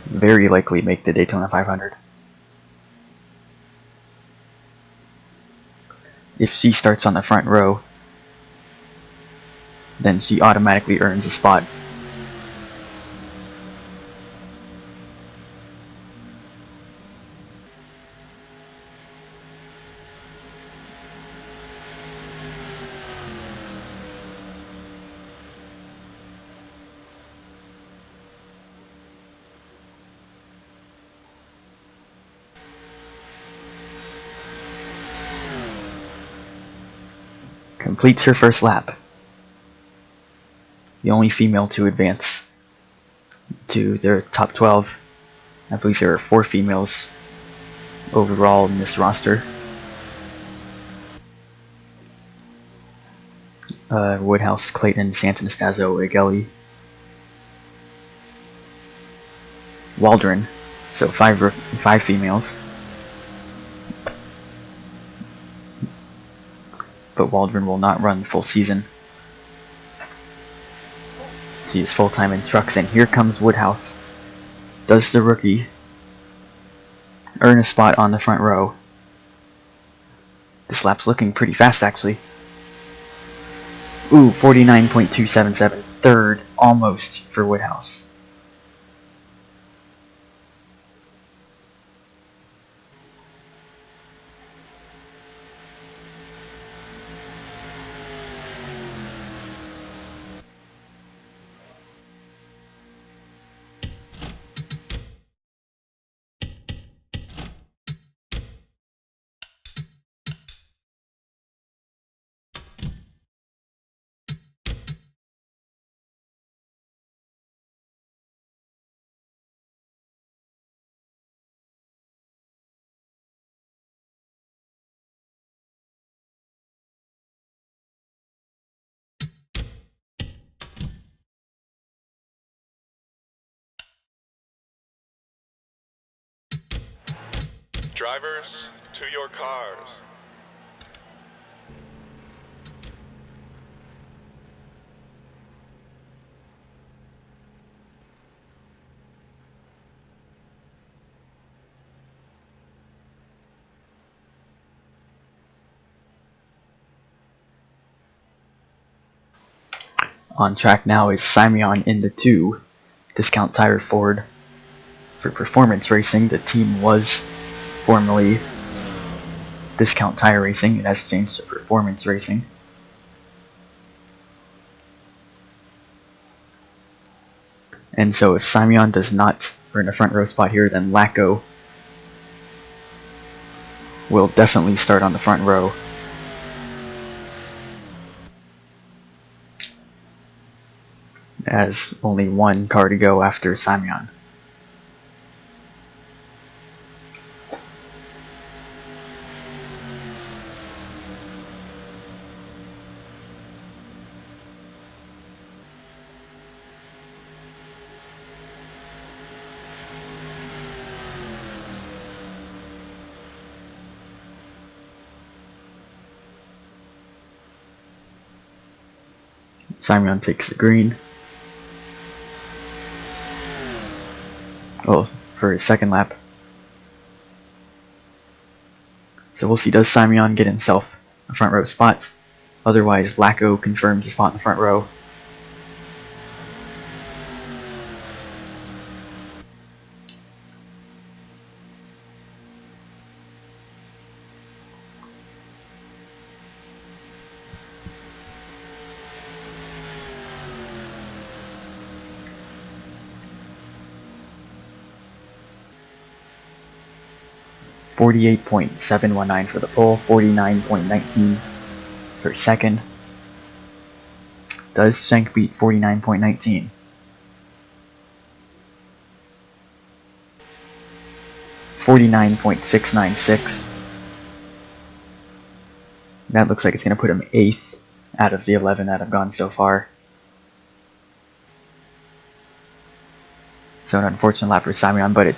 very likely make the Daytona 500. If she starts on the front row, then she automatically earns a spot. Completes her first lap. The only female to advance to their top 12. I believe there are 4 females overall in this roster. Woodhouse, Clayton, Santanastazzo, Igelli, Waldron. So 5 females. But Waldron will not run full season. She is full-time in trucks, and here comes Woodhouse. Does the rookie earn a spot on the front row? This lap's looking pretty fast, actually. Ooh, 49.277. Third, almost, for Woodhouse. Drivers, to your cars. On track now is Simeon in the 2, Discount Tire Ford. For performance racing, the team was formerly Discount Tire Racing. It has changed to performance racing. And so if Simeon does not earn a front row spot here, then Lacko will definitely start on the front row. As only one car to go after Simeon. Simeon takes the green. Oh, for his second lap. So we'll see, does Simeon get himself a front row spot? Otherwise, Lacko confirms a spot in the front row. .719 for the pole, 49.19 for second. Does Schenk beat 49.19? .696. That looks like it's going to put him 8th out of the 11 that have gone so far. So an unfortunate lap for Simeon, but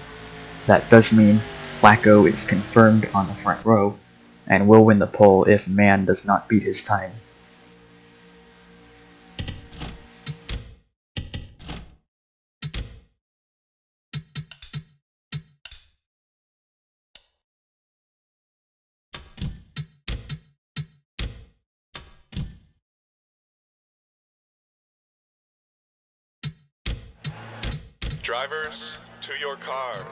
that does mean Lacko is confirmed on the front row and will win the pole if Mann does not beat his time. Drivers, to your cars.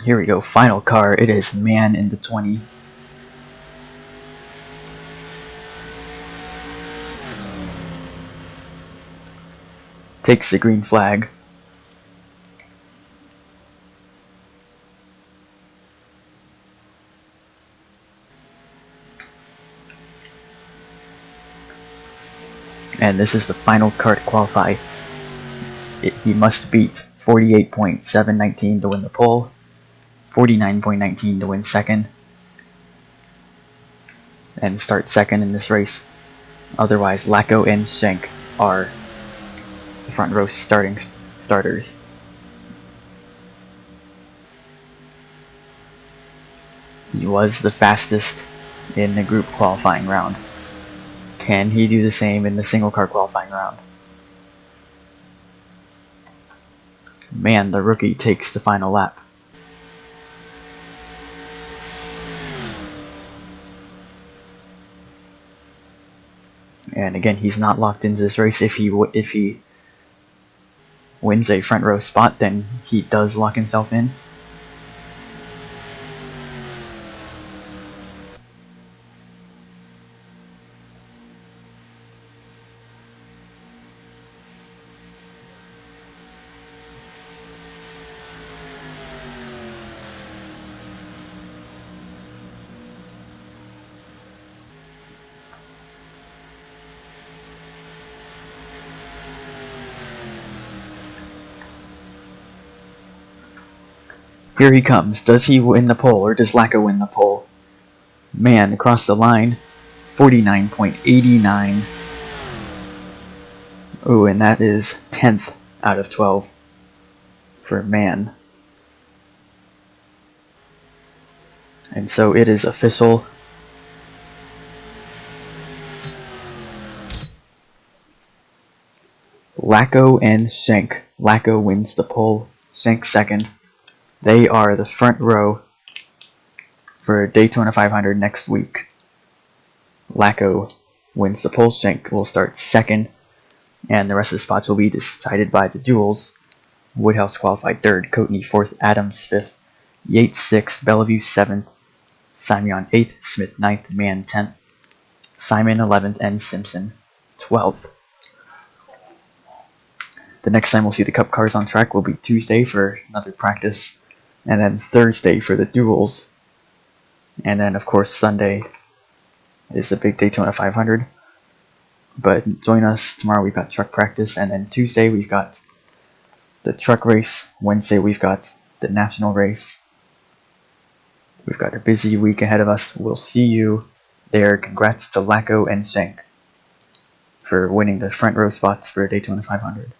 Here we go, final car. It is Mann in the 20. Takes the green flag. And this is the final car to qualify. He must beat 48.719 to win the pole, 49.19 to win second, and start second in this race. Otherwise, Lacko and Schenk are the front row starters. He was the fastest in the group qualifying round. Can he do the same in the single car qualifying round? Man, the rookie takes the final lap. And again, he's not locked into this race. If he wins a front row spot, then he does lock himself in. Here he comes. Does he win the pole, or does Lacko win the pole? Man, across the line, 49.89. Ooh, and that is 10th out of 12 for Man. And so it is official. Lacko and Schenk. Lacko wins the pole, Schenk second. They are the front row for Daytona 500 next week. Lacko wins the pole, Schenk will start second, and the rest of the spots will be decided by the duels. Woodhouse qualified third, Coatney fourth, Adams fifth, Yates sixth, Bellevue seventh, Simeon 8th, Smith 9th, Mann 10th, Simon 11th, and Simpson 12th. The next time we'll see the Cup cars on track will be Tuesday for another practice, and then Thursday for the duels, and then of course Sunday is the big Daytona 500. But join us tomorrow, we've got truck practice, and then Tuesday we've got the truck race, Wednesday we've got the national race. We've got a busy week ahead of us. We'll see you there. Congrats to Lacko and Schenk for winning the front row spots for Daytona 500.